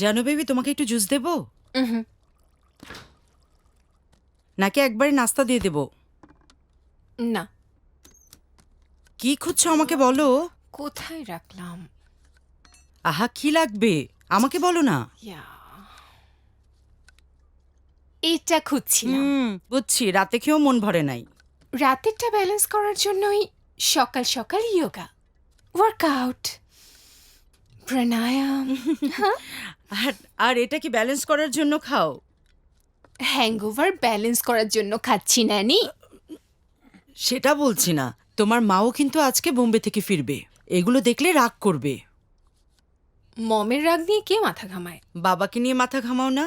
জানো বেবি, তোমাকে একটু জুস দেবো হুম। নাকি একবারে নাস্তা দিয়ে দেবো? না। কি খুঁজছো আমাকে বলো। কোথায় রাখলাম? আহা, কি লাগবে আমাকে বলো না। ইয়া, এটা খুঁজছিলাম। বুঝছি, রাতে খেয়েও মন ভরে নাই। রাতেরটা ব্যালেন্স করার জন্যই সকাল সকাল ইয়োগা, ওয়ার্কআউট, প্রাণায়াম। আর আর এটা কি ব্যালেন্স করার জন্য খাও? হ্যাংওভার ব্যালেন্স করার জন্য খাচ্ছি নানি। সেটা বলছি না, তোমার মাও কিন্তু আজকে বোম্বে থেকে ফিরবে। এগুলো দেখলে রাগ করবে। মমের রাগ নিয়ে কে মাথা ঘামায়? বাবাকে নিয়ে মাথা ঘামাও না।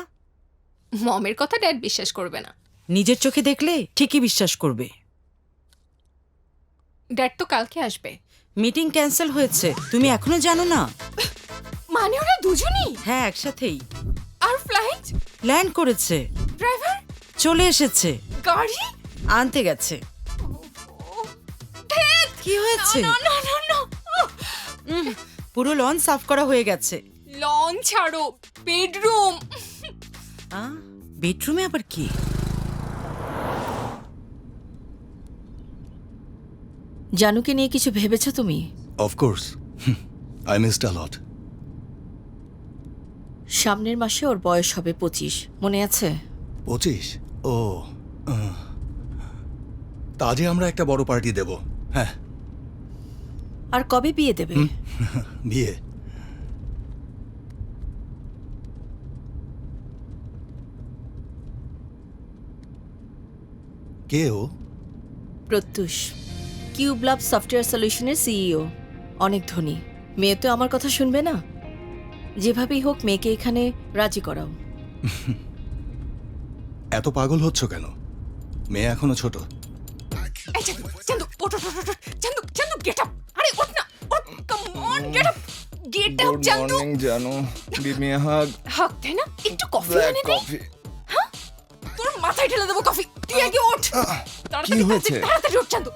মমের কথা ড্যাড বিশ্বাস করবে না। নিজের চোখে দেখলে ঠিকই বিশ্বাস করবে। ড্যাড তো কালকে আসবে। মিটিং ক্যান্সেল হয়েছে, তুমি এখনো জানো না? মানে ওরা দুজনেই? হ্যাঁ, একসাথেই আর ফ্লাইট? ল্যান্ড করেছে। ড্রাইভার? চলে এসেছে। গাড়ি আনতে গেছে। ড্যাড! কি হয়েছে? না না না না। পুরো লন সাফ করা হয়ে গেছে। লন ছাড়ো, বেডরুম। বেডরুমে আবার কি? জানুকে নিয়ে কিছু ভেবেছো তুমি? Of course. I missed a lot. সামনের মাসে ওর বয়স হবে 25, মনে আছে? 25? ও তা আজই আমরা একটা বড় পার্টি দেব। হ্যাঁ, আর কবে বিয়ে দেবে? বিয়ে। কে ও? প্রত্যুষ, কিউব ল্যাব সফটওয়্যার সলিউশনের সিইও। অনেক ধনী। মেয়ে তো আমার কথা শুনবে না। যেভাবেই হোক মেয়েকে এখানে রাজি করাও। এত পাগল হচ্ছ কেন? মেয়ে এখনো ছোট। এই চান্দু, চান্দু, ওঠ, ওঠ, ওঠ, ওঠ। Chandu, Chandu, get up. আরে ওঠ না, ওঠ, come on, get up. Get up Chandu. জানো, গিভ মি আ হাগ। হাক দে না, একটু কফি ব্ল্যাক এনে দে। কফি। তোর মাথায় ঢেলে দেবো কফি। তুই আগে ওঠ। তাড়াতাড়ি, কি হয়েছে? তাড়াতাড়ি ওঠ চান্দু।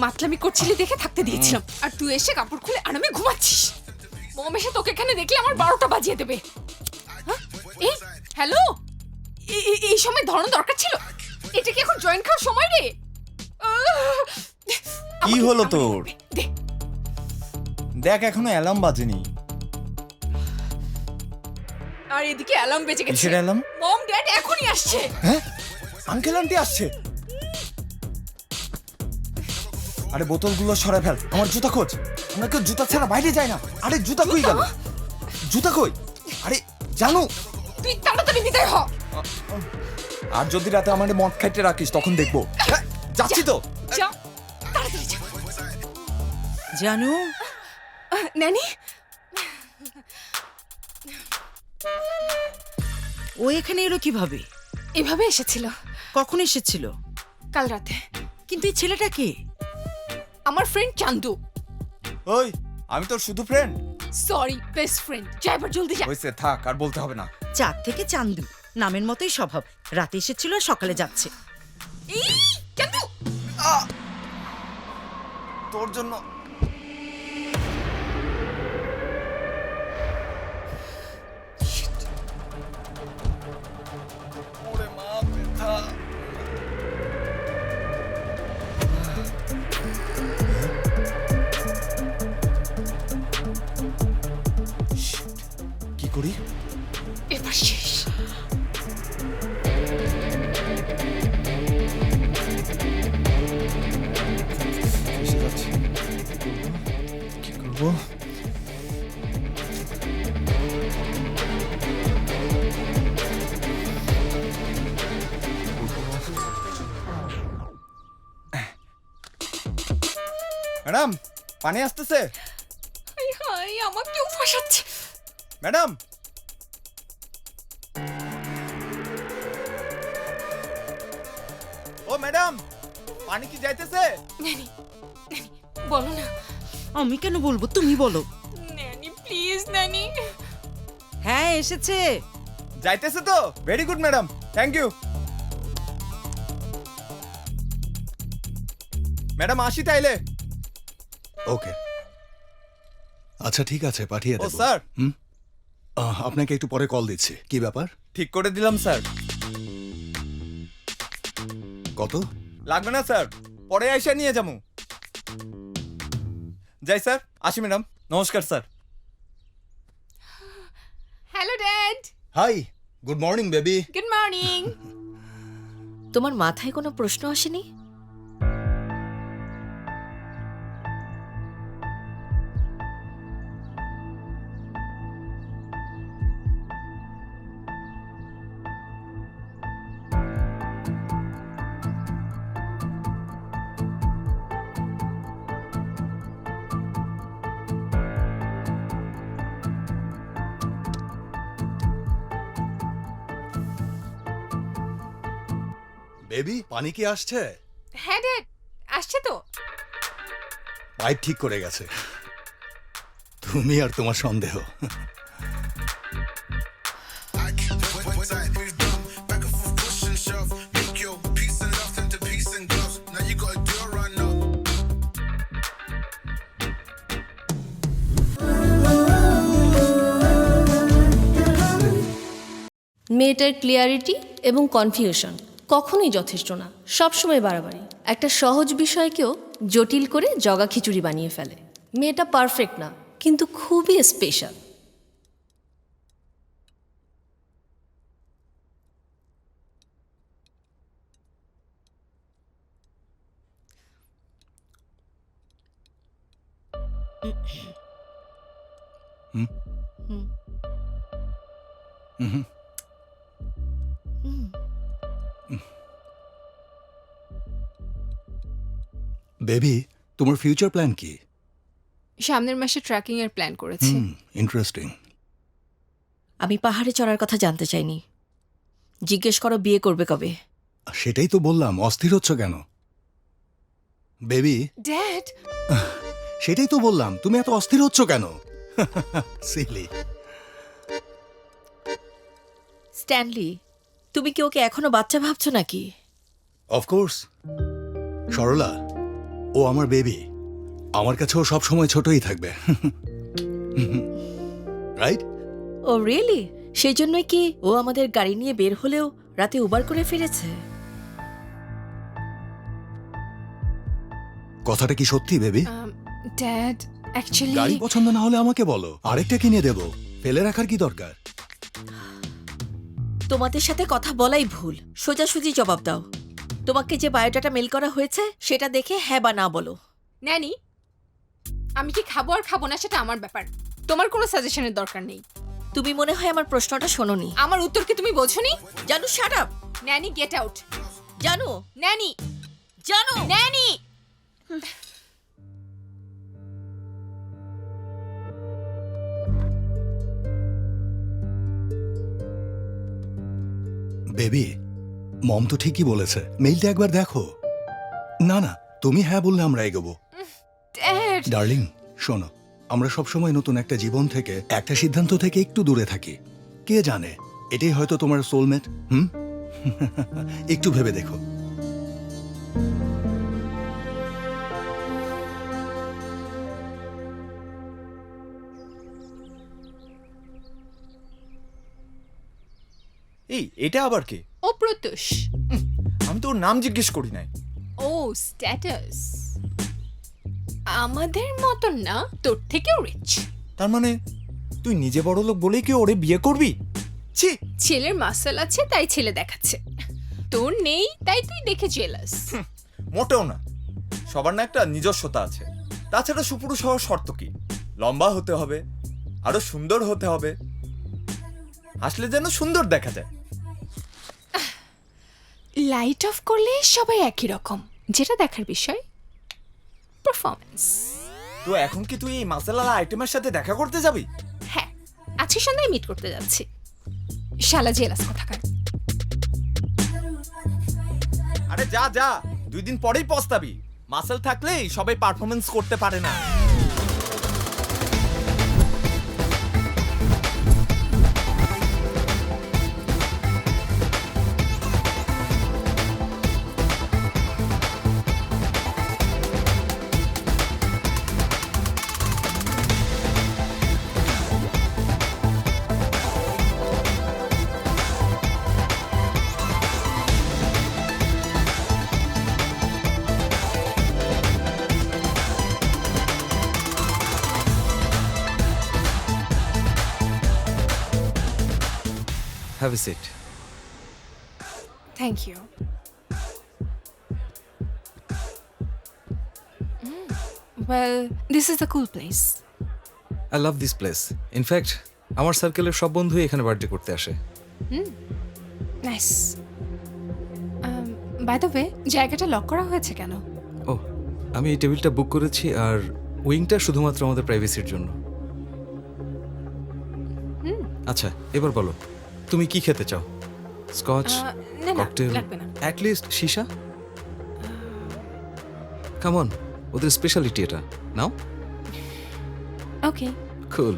মাতলামি করছিলি দেখে থাকতে দিয়েছিলাম, আর তুই এসে কাপড় খুলে আরামে ঘুমাচ্ছিস। মম এসে তোকে এখানে দেখলে আমার 12টা বাজিয়ে দেবে। হ্যাঁ? এই হ্যালো, এই সময় ধরন দরকার ছিল? এটা কি এখন জয়েন্ট খাওয়ার সময় রে? কি হলো তোর? দে। দেখ, এখনো অ্যালার্ম বাজেনি। আর এদিকে অ্যালার্ম বেজে গেছে। কিসের অ্যালার্ম? মম ড্যাড এখনই আসছে। হ্যাঁ, আঙ্কেল আন্টি আসছে। আরে বোতলগুলো সরাই ফেল, আমার জুতা খোঁজ। আমরা কেউ জুতা ছাড়া বাইরে যায় না। আরে জুতা কই গেল? জুতা কই? আরে জানো, তুই তাড়াতাড়ি বিদায় হ। আর যদি রাতে আমার মদ খাইতে রাখিস তখন দেখবো। হ্যাঁ, যাচ্ছি তো। যা, তাড়াতাড়ি যা। জানো, নানি, ও এখানে এলো কিভাবে? এভাবে এসেছিল কখন এসেছিল? কাল রাতে। কিন্তু এই ছেলেটা কে? আমার ফ্রেন্ড চান্দু। ওই, আমি তোর শুধু ফ্রেন্ড। Sorry, best friend. যা এবার জলদি যা। হয়েছে, থাক, আর বলতে হবে না। চাঁদ থেকে চান্দু, নামের মতোই স্বভাব। রাতে এসেছিল আর সকালে যাচ্ছে। এই চান্দু, তোর জন্য। ওরে মা, ব্যথা। Shit, কি করি? এবার শেষ। এসে যাচ্ছি। কি করবো? ম্যাডাম, পানি আসতেছে। হাই হাই, আমাকেও ফাঁসাচ্ছে। ম্যাডাম, ও ম্যাডাম, পানি কি যাইতেছে? নানি, নানি, বলো না। আমি কেন বলবো, তুমি বলো। নানি প্লিজ, নানি। হ্যাঁ, এসেছে। যাইতেছে তো? Very good madam, thank you. Madam, আসি তাইলে। ওকে, আচ্ছা ঠিক আছে, পাঠিয়ে ও দেব। স্যার, হুম? আপনাকে একটু পরে কল দিচ্ছি। কি ব্যাপার? ঠিক করে দিলাম স্যার। কত? লাগবে না স্যার, পরে এসে নিয়ে যাবো। যাই স্যার, আসি ম্যাডাম, নমস্কার sir. Hello dad, hi, good morning baby. Good morning. তোমার মাথায় কোনো প্রশ্ন আসেনি? বেবি, পানি কি আসছে? হ্যাঁ ড্যাড, আসছে তো। পাইপ ঠিক করে গেছে। তুমি আর তোমার সন্দেহ। মেয়েটার ক্লিয়ারিটি এবং কনফিউশন কখনোই যথেষ্ট না, সবসময় বাড়াবাড়ি। একটা সহজ বিষয়কেও জটিল করে জগা খিচুড়ি বানিয়ে ফেলে। মেয়েটা পারফেক্ট না, কিন্তু খুবই স্পেশাল। বেবি, তোমার ফিউচার প্ল্যান কি? সামনের মাসে ট্রেকিং এর প্ল্যান করেছি। ইন্টারেস্টিং। আমি পাহাড়ে চড়ার কথা জানতে চাইনি। জিজ্ঞেস করো বিয়ে করবে কবে। সেটাই তো বললাম, অস্থির হচ্ছ কেন? বেবি, ড্যাড, সেটাই তো বললাম, তুমি এত অস্থির হচ্ছ কেন? সিলি। স্ট্যানলি, তুমি কি ওকে এখনো বাচ্চা ভাবছো নাকি? অফকোর্স। সরলা, ও আমার বেবি। আমার কাছে ও সব সময় ছোটই থাকবে। রাইট? ও রিয়েলি? সেই জন্যই কি ও আমাদের গাড়ি নিয়ে বের হলেও রাতে উবার করে ফিরেছে? কথাটা কি সত্যি বেবি? ড্যাড অ্যাকচুয়ালি গাড়ি পছন্দ না হলে আমাকে বলো, আরেকটা কিনে দেব। ফেলে রাখার কি দরকার? তোমাদের সাথে কথা বলাই ভুল, সোজাসুজি জবাব দাও। তোমাকে যে বায়োডাটা মেল করা হয়েছে সেটা দেখে হ্যাঁ বা না বলো। ন্যানি, আমি কি খাবো আর খাবো না সেটা আমার ব্যাপার, তোমার কোনো সাজেশনের দরকার নেই। তুমি মনে হয় আমার প্রশ্নটা শোনোনি। আমার উত্তর কি তুমি বোঝোনি? জানু, shut up. Nanny, get out. জানু, ন্যানি, জানু। ন্যানি। বেবি, মম তো ঠিকই বলেছে, মেইলটা একবার দেখো। না না, তুমি হ্যাঁ বললে আমরা এগোবো। ড্যাড, ডার্লিং, শোনো, আমরা সবসময় নতুন একটা জীবন থেকে, একটা সিদ্ধান্ত থেকে একটু দূরে থাকি। কে জানে, এটাই হয়তো তোমার সোলমেট। একটু ভেবে দেখো। এই, এটা আবার কে? ও প্রত্যুষ। আমি তো ওর নাম জিজ্ঞেস করি নাই। ও স্ট্যাটাস আমাদের মতন না, তোর থেকেও রিচ। তার মানে তুই নিজে বড় লোক বলেই কি ওরে বিয়ে করবি? ছি। ছেলের মাসাল আছে তাই ছেলে দেখাচ্ছে, তোর নেই তাই তুই দেখে জেলাস। মোটেও না, সবার না একটা নিজস্বতা আছে। তাছাড়া সুপুরুষ হওয়ার শর্ত কি? লম্বা হতে হবে, আরো সুন্দর হতে হবে, আসলে যেন সুন্দর দেখা যায়। লাইট অফ করলে সবাই একই রকম, যেটা দেখার বিষয় পারফরম্যান্স। তো এখন কি তুই এই মাসালালা আইটেমের সাথে দেখা করতে যাবি? হ্যাঁ, আজকে সন্ধ্যায় মিট করতে যাচ্ছি। শালা জেলাস কোথাকার। আরে যা যা, 2 দিন পরেই পস্তাবি। মাসেল থাকলেই সবাই পারফরমেন্স করতে পারে না। Have a seat. Thank you. Well this is the cool place. I love this place. In fact আমার সার্কেলের সব বন্ধুই এখানে বার্থডে করতে আসে। নাইস। বাই দ্য ওয়ে, জায়গাটা লক করা হয়েছে কেন? ও, আমি এই টেবিলটা বুক করেছি আর উইংটা শুধুমাত্র আমাদের প্রাইভেসির জন্য। আচ্ছা, এবার বলো তুমি কি খেতে চাও? স্কচ, না না, ককটেল, লাগবে না। At least shisha? Come on, ওদের স্পেশালিটি এটা। নাও। ওকে। কুল।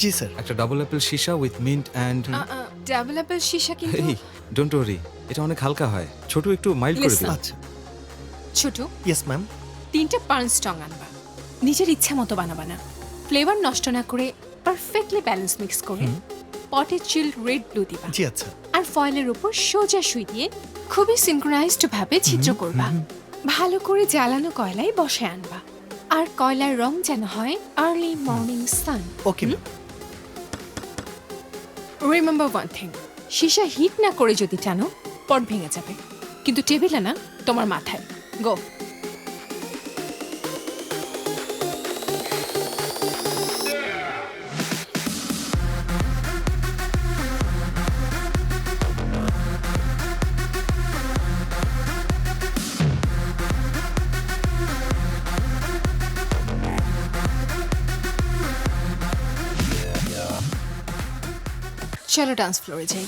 জি স্যার। একটা double apple shisha with mint and double apple shisha কিন্তু এই ডোন্ট ওয়ারি, এটা অনেক হালকা হয়। ছোট একটু মাইল্ড করে Listen. দিন। আচ্ছা, ছোট। Yes ma'am. 3টে পার্ন স্টং আনবা, নিজের ইচ্ছা মতো বানাবা না, ফ্লেভার নষ্ট না করে পারফেক্টলি ব্যালেন্স মিক্স করে পটে চিল্ড রেড ব্লু দিবা, জি আচ্ছা। আর ফয়েলের উপর সোজা সুই দিয়ে খুবই সিনক্রোনাইজড ভাবে ছিদ্র করবা। ভালো করে জ্বালানো কয়লায় বসে আনবা, আর কয়লার রং যেন হয় early morning sun. Okay ma'am. Remember one thing, সীসা হিট না করে যদি টানো পট ভেঙে যাবে, কিন্তু টেবিলে না, তোমার মাথায়। গো। চলো ডান্স ফ্লোরে যাই।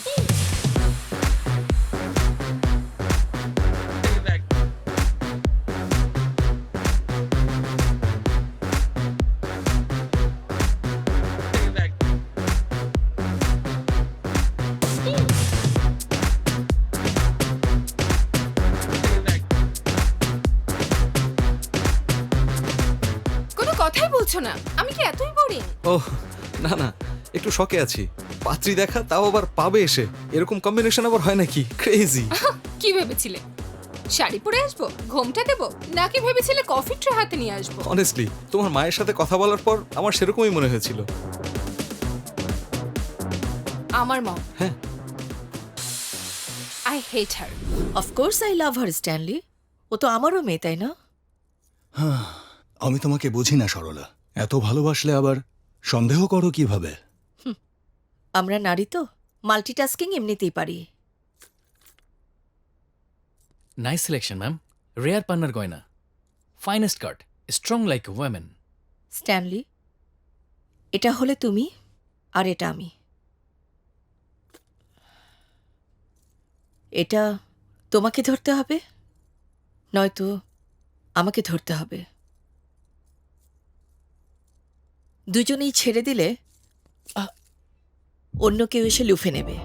কোনো কথাই বলছো না, আমি কি এতই বোরিং? ওহ না না, একটু শকে আছি। পাত্রী দেখা, তাও আবার পাবে এসে। এরকম কম্বিনেশন আবার হয় নাকি? ক্রেজি। কি ভেবেছিলে শাড়ি পরে আসবো, ঘোমটা দেবো, নাকি ভেবেছিলে কফি ট্রে হাতে নিয়ে আসবো? অনেস্টলি তোমার মায়ের সাথে কথা বলার পর আমার সেরকমই মনে হয়েছিল। আমার মম, হ্যাঁ। I hate her. Of course I love her Stanley, ও তো আমারও মেয়ে, তাই না? আমি তোমাকে বুঝি না সরলা, এত ভালোবাসলে আবার সন্দেহ করো কিভাবে? আমরা নারী তো, মাল্টিটাস্কিং এমনিতেই পারি। Nice selection, ma'am. Rare pannar goina. Finest cut. Strong like a woman. Stanley, এটা হলে তুমি আর এটা আমি। এটা তোমাকে ধরতে হবে, নয়তো আমাকে ধরতে হবে। দুজনেই ছেড়ে দিলে অন্য কেউ এসে লুফে নেবে।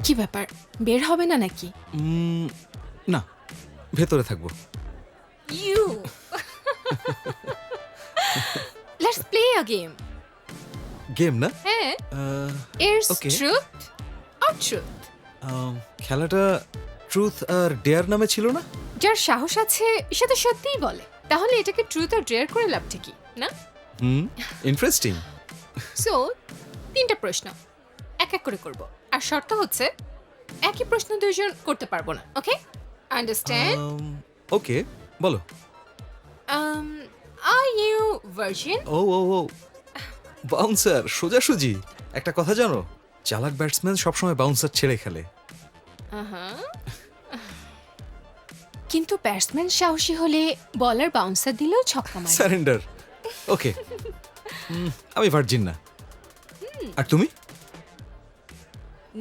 কি ব্যাপার, বের হবে না নাকি? না, ভেতরে থাকবো। You let's play a game. Game না? হ্যাঁ, ah, it's Okay. Truth or truth. খেলাটা ট্রুথ আর ডেয়ার নামে ছিল না? যার সাহস আছে সে তো সত্যিই বলে, তাহলে এটাকে ট্রুথ আর ডেয়ার করে লাভটা কি, না? ইন্টারেস্টিং। সো 3টা প্রশ্ন এক এক করে করব, আর শর্ত হচ্ছে একই প্রশ্ন দুইজন করতে পারবো না। ওকে, আন্ডারস্ট্যান্ড? ওকে, বলো। Are you virgin? ও ও ও বাউন্সার, সোজাসুজি। একটা কথা জানো, চালাক ব্যাটসম্যান সবসময় বাউন্সার ছেড়ে খেলে। কিন্তু ব্যাটসম্যান সাহসী হলে বলার বাউন্সার দিলেও ছক্কা মারে। সারেন্ডার। ওকে, আমি ভার্জিন না। আর তুমি?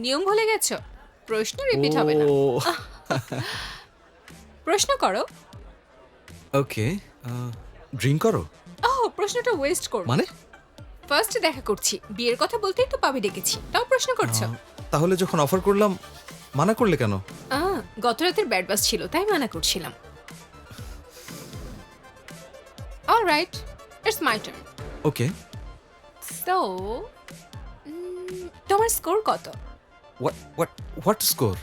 নিয়ম ভুলে গেছো, প্রশ্ন রিপিট হবে না। ও, প্রশ্ন করো। ওকে, ড্রিঙ্ক করো? প্রশ্নটা ওয়েস্ট করো মানে? ফার্স্ট দেখা করছি, বিয়ের কথা বলতেই তো পাবে ডেকেছি, তাও প্রশ্ন করছো? তাহলে যখন অফার করলাম মানা করলে কেন? গত রাতের ব্যাড বাস ছিল, তাই মানা করছিলাম। Alright, it's my turn. Okay, so তোমার স্কোর কত? What score?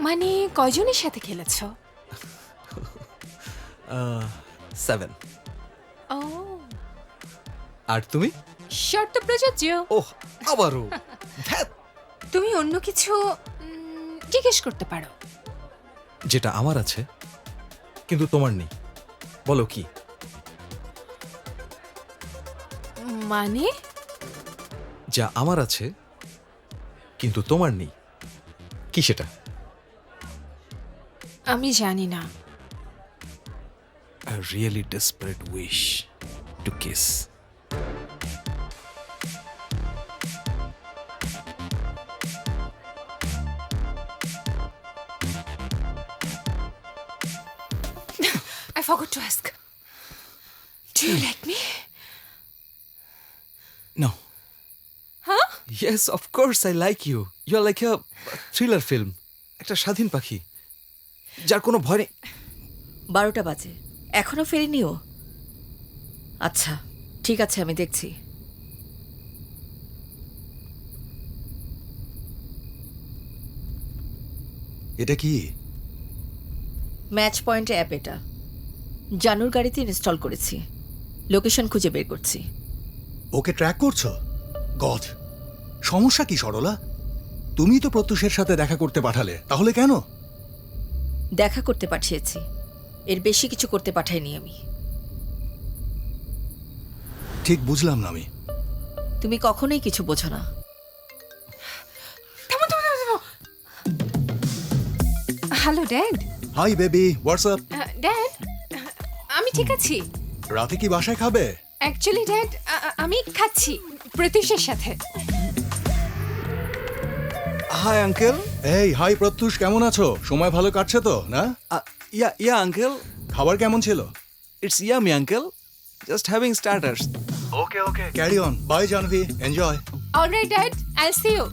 মানে কয়জনের সাথে খেলেছো? 7। ও আর তুমি? শর্ত প্রযোজ্য। ওহ, আবারও ধ্যাৎ। তুমি অন্য কিছু জিজ্ঞেস করতে পারো। যেটা আমার আছে কিন্তু তোমার নেই, বলো কি? মানে যা আমার আছে কিন্তু তোমার নেই, কি সেটা? আমি জানি না। A really desperate wish to kiss. I forgot to ask. Do you like me? No. Huh? Yes, of course I like you. You're like a thriller film. একটা স্বাধীন পাখি যার কোনো ভয় নেই। 12টা বাজে, এখনো ফেরিনি ও। আচ্ছা ঠিক আছে, আমি দেখছি। এটা কি? ম্যাচ পয়েন্ট অ্যাপ এটা। জানুর গাড়িতে ইনস্টল করেছি, লোকেশন খুঁজে বের করছি। ওকে ট্র্যাক করছো? গড, সমস্যা কি সরলা? তুমি তো প্রত্যুষের সাথে দেখা করতে পাঠালে, তাহলে কেন? দেখা করতে পাঠিয়েছি, এর বেশি কিছু করতে পাঠাইনি আমি। ঠিক বুঝলাম না আমি। তুমি কখনোই কিছু বোঝো না। Hello dad. Hi baby, WhatsApp? Dad আমি ঠিক আছি। রাতে কি বাসায় খাবে? অ্যাকচুয়ালি ড্যাড আমি খাচ্ছি প্রত্যুষের সাথে। Hi uncle. এই হাই প্রত্যুষ, কেমন আছো? সময় ভালো কাটছে তো না? ইয়া আঙ্কেল, খাবার কেমন ছিল? It's yummy uncle, just having starters. Okay okay, carry on. Bye Janvi, enjoy. Alright dad, I will see you.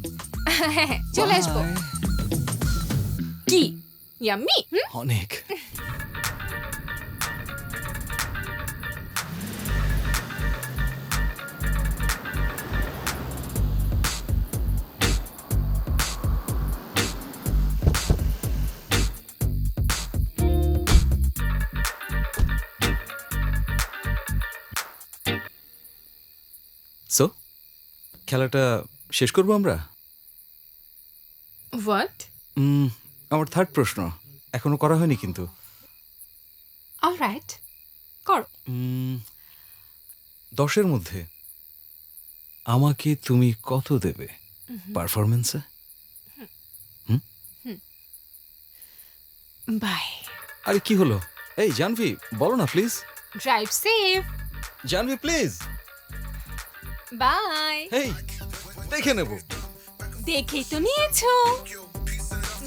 চলে আসবো। কি ইয়াম্মি? অনেক। সো খেলাটা শেষ করবো আমরা? হোয়াট? আমার থার্ড প্রশ্ন এখনো করা হয়নি কিন্তু। অলরাইট কর। 10-এর মধ্যে আমাকে তুমি কত দেবে পারফরমেন্সে? বাই। আরে কি হলো? এই জানভি, বলো না please. Drive safe. Janvi please. Bye. এই দেখে নেব। দেখেই তো নিয়েছো।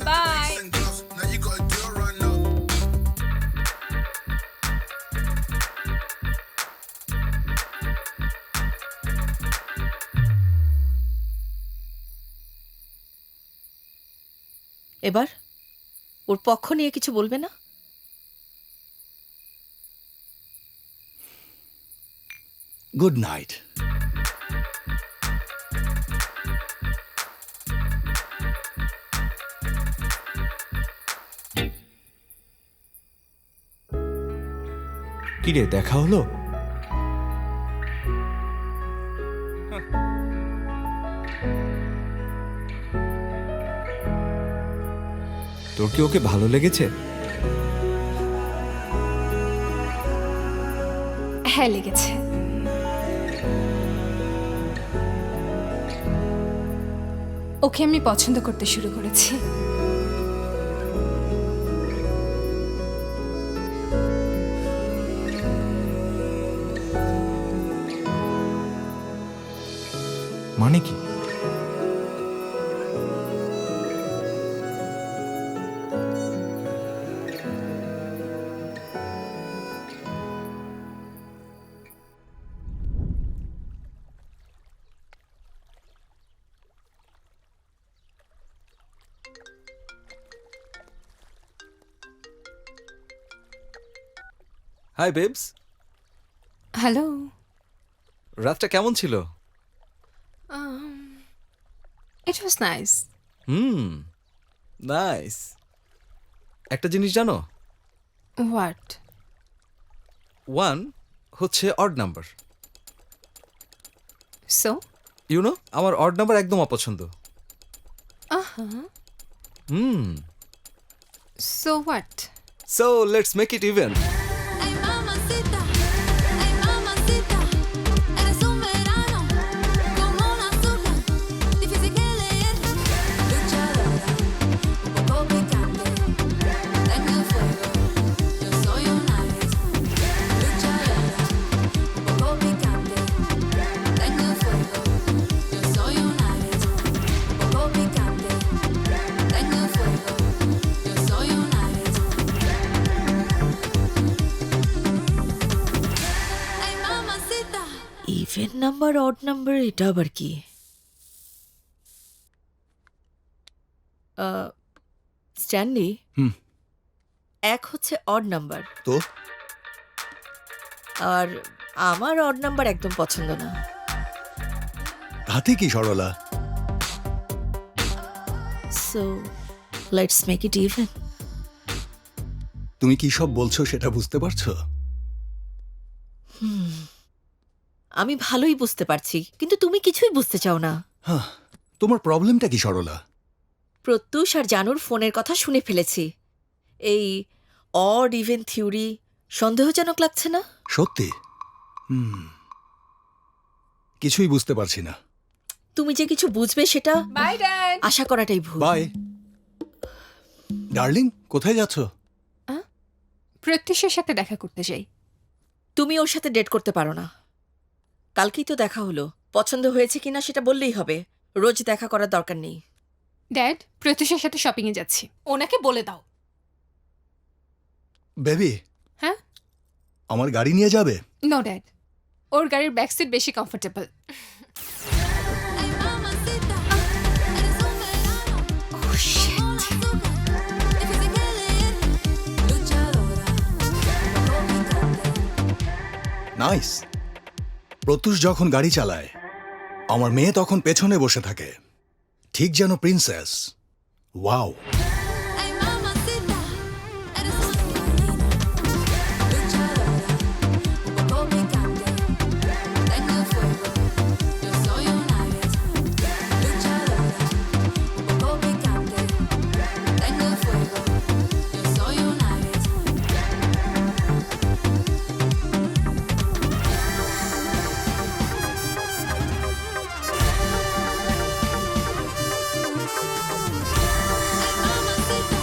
বাই। এবার ওর পক্ষ নিয়ে কিছু বলবে না? Good night. কি রে, দেখা হলো? তোর কি ওকে ভালো লেগেছে? হ্যাঁ লেগেছে। ওকে আমি পছন্দ করতে শুরু করেছি। মানে কি? Hi babes, hello. রাতটা কেমন ছিল? It was nice. নাইস। একটা জিনিস জানো, হোয়াট? 1 হচ্ছে অড নাম্বার। সো আমার অড নাম্বার একদম অপছন্দ। So what? So let's make it even. Ay mamacita, eres un verano como una azúcar, difícil que leer. Luchadora, un poco picante, tengo fuego, yo soy un Aries. Luchadora, un poco picante, tengo fuego, yo soy un Aries. Un poco picante, tengo fuego, yo soy un Aries. Ay mamacita. Even number odd number এটা আবার কি? Stanley, হুম। 1 হচ্ছে odd number, তো আর আমার odd number একদম পছন্দ না। তাতে কি Sarala? So let's make it even. তুমি কি সব বলছো সেটা বুঝতে পারছো? আমি ভালোই বুঝতে পারছি, কিন্তু তুমি কিছুই বুঝতে চাও না। হ্যাঁ, তোমার প্রবলেমটা কি সরলা? প্রত্যুষ আর জানুর ফোনের কথা শুনে ফেলেছি। এই অড ইভেন থিওরি সন্দেহজনক লাগছে না? সত্যি? কিছুই বুঝতে পারছি না। তুমি যে কিছু বুঝবে সেটা বাই ড্যাড। আশা করাটাই ভুল। বাই ডার্লিং, কোথায় যাচ্ছ? প্রত্যুষের সাথে দেখা করতে যাই। তুমি ওর সাথে ডেট করতে পারো না। কালকেই তো দেখা হলো, পছন্দ হয়েছে কিনা সেটা বললেই হবে, রোজ দেখা করার দরকার নেই। ড্যাড, প্রত্যুষের সাথে শপিং এ যাচ্ছি, ওনাকে বলে দাও। বেবি, হ্যাঁ? আমার গাড়ি নিয়ে যাবে? নো ড্যাড, ওর গাড়ির ব্যাক সিট বেশি comfortable. Ay mamacita, eres un verano como una azúcar, difícil que leer. Luchadora, un poco picante. Nice. প্রত্যুষ যখন গাড়ি চালায়, আমার মেয়ে তখন পেছনে বসে থাকে, ঠিক যেন princess. Wow. Ay mamacita, eres una reina. Luchadora, un poco picante, tengo fuego, yo soy un Aries. Luchadora, un poco picante, tengo fuego, yo soy un Aries. Mamacita,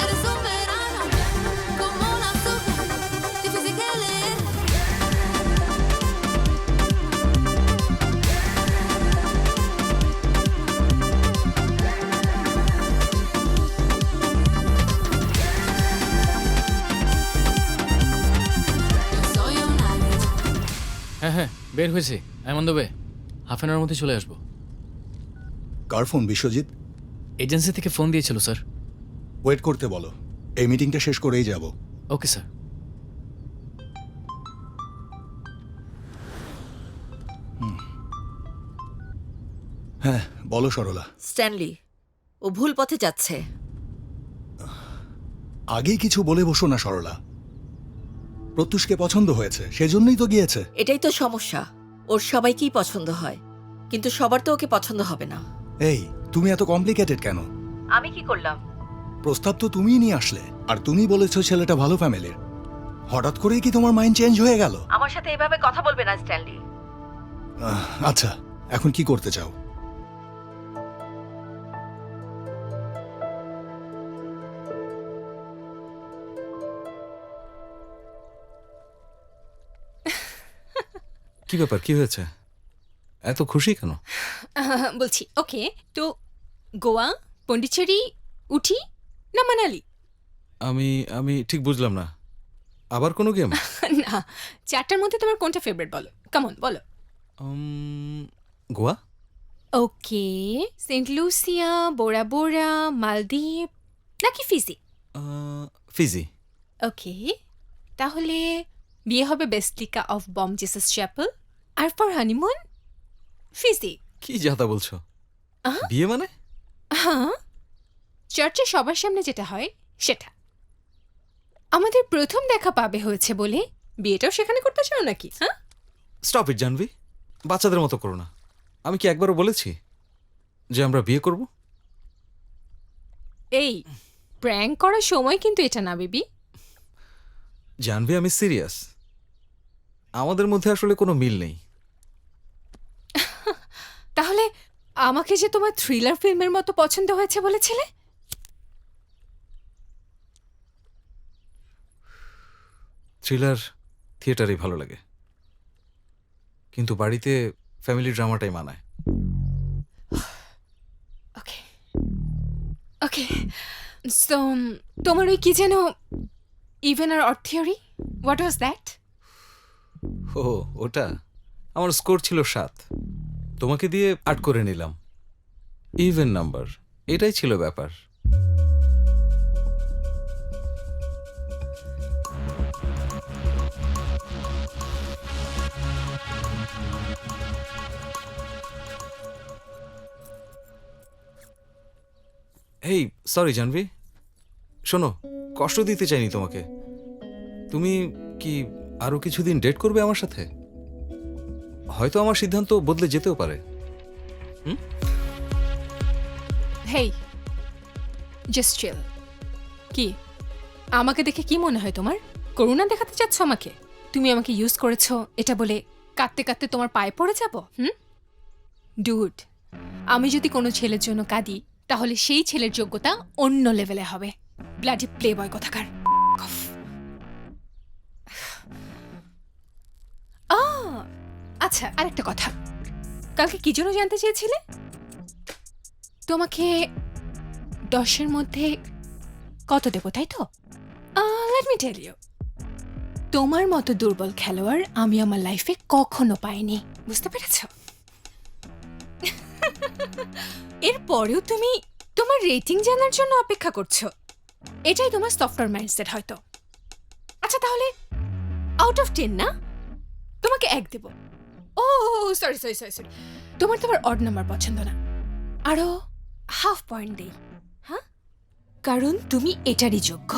eres un verano como una azúcar, difícil que leer. Yo soy un Aries. হ্যাঁ হ্যাঁ, বের হয়েছে। I on the way, half an hour মধ্যে চলে আসবো। কার phone Biswajit? Agency থেকে phone দিয়েছিল স্যার। ওয়েট করতে বলো, এই মিটিংটা শেষ করেই যাব। Okay sir. হ্যাঁ, বলো সরলা। স্ট্যানলি, ও ভুল পথে যাচ্ছে। আগেই কিছু বলে বসো না সরলা। প্রত্যুষকে পছন্দ হয়েছে, সেজন্যই তো গিয়েছে। এটাই তো সমস্যা, ওর সবাইকেই পছন্দ হয়, কিন্তু সবার তো ওকে পছন্দ হবে না। এই, তুমি এত কমপ্লিকেটেড কেন? আমি কি করলাম? প্রস্তাব তো তুমিই নিয়ে আসলে, আর তুমি বলেছো ছেলেটা ভালো ফ্যামিলির। হঠাৎ করেই কি তোমার মাইন্ড চেঞ্জ হয়ে গেল? আমার সাথে এভাবে কথা বলবে না স্ট্যানলি। আচ্ছা, এখন কি করতে চাও? কি ব্যাপার, কি হয়েছে? এত খুশি কেন? বলছি ওকে, তো গোয়া, পন্ডিচেরি, উঠি না মানালি? আমি আমি ঠিক বুঝলাম না, আবার কোনো গেম? না, চারটার মধ্যে তোমার কোনটা ফেভারিট বলো, কেমন বলো। Goa. Okay, Saint Lucia, Bora Bora, মালদ্বীপ নাকি ফিজি? ফিজি। ওকে, তাহলে বিয়ে হবে basilica of Bom Jesus chapel, আর ফর হানিমুন ফিজি। কি যাতা বলছো? বিয়ে মানে? হ্যাঁ, চার্চে সবার সামনে যেটা হয় সেটা আমাদের প্রথম দেখা পাবে হয়েছে বলে বিয়েটাও সেখানে করতে চাও নাকি? হ্যাঁ, স্টপ ইট জানবি, বাচ্চাদের মতো করো না। আমি কি একবারও বলেছি যে আমরা বিয়ে করব? এই প্র্যাঙ্ক করার সময় কিন্তু এটা না বেবি। জানবি আমি সিরিয়াস, আমাদের মধ্যে আসলে কোনো মিল নেই। তাহলে আমাকে যে তোমার থ্রিলার ফিল্মের মতো পছন্দ হয়েছে বলেছিলে, থ্রিলার থিয়েটারেই ভালো লাগে, কিন্তু বাড়িতে ফ্যামিলি ড্রামাটাই মানায়। ওকে ওকে, সো তোমার ওই কি যেন ইভেন আর odd theory, what was that? ও ওটা আমার স্কোর ছিল 7, তোমাকে দিয়ে 8 করে নিলাম। ইভেন নাম্বার, এটাই ছিল ব্যাপার। এই সরি জানবি, শোনো, কষ্ট দিতে চাইনি তোমাকে। তুমি কি আরো কিছুদিন ডেট করবে আমার সাথে? হয়তো আমার সিদ্ধান্ত বদলে যেতেও পারে। হেই জাস্ট চিল। কি আমাকে দেখে কি মনে হয় তোমার? করুণা দেখাতে চাচ্ছ আমাকে? তুমি আমাকে ইউজ করেছো এটা বলে কাঁদতে কাঁদতে তোমার পায়ে পড়ে যাব? ডুড, আমি যদি কোনো ছেলের জন্য কাঁদি তাহলে সেই ছেলের যোগ্যতা অন্য লেভেলে হবে। ব্লাডি প্লে বয় কোথাকার। আচ্ছা, আরেকটা কথা, কালকে কি জন্য জানতে চেয়েছিলে? তোমাকে 10-এর মধ্যে কত দেবো, তাই তো? লেট মি টেল ইউ, তোমার মতো দুর্বল খেলোয়াড় আমি আমার লাইফে কখনো পাইনি, বুঝতে পেরেছ? এরপরেও তুমি তোমার রেটিং জানার জন্য অপেক্ষা করছো। এটাই তোমার সফটওয়্যার মাইন্ডসেট হয়তো। আচ্ছা তাহলে আউট অফ 10 না, তোমাকে 1 দেব। ও সরি সরি সরি সরি, তোমার অড নাম্বার পছন্দ না, আরো হাফ পয়েন্ট দেই। হ্যাঁ, কারণ তুমি এটারই যোগ্য।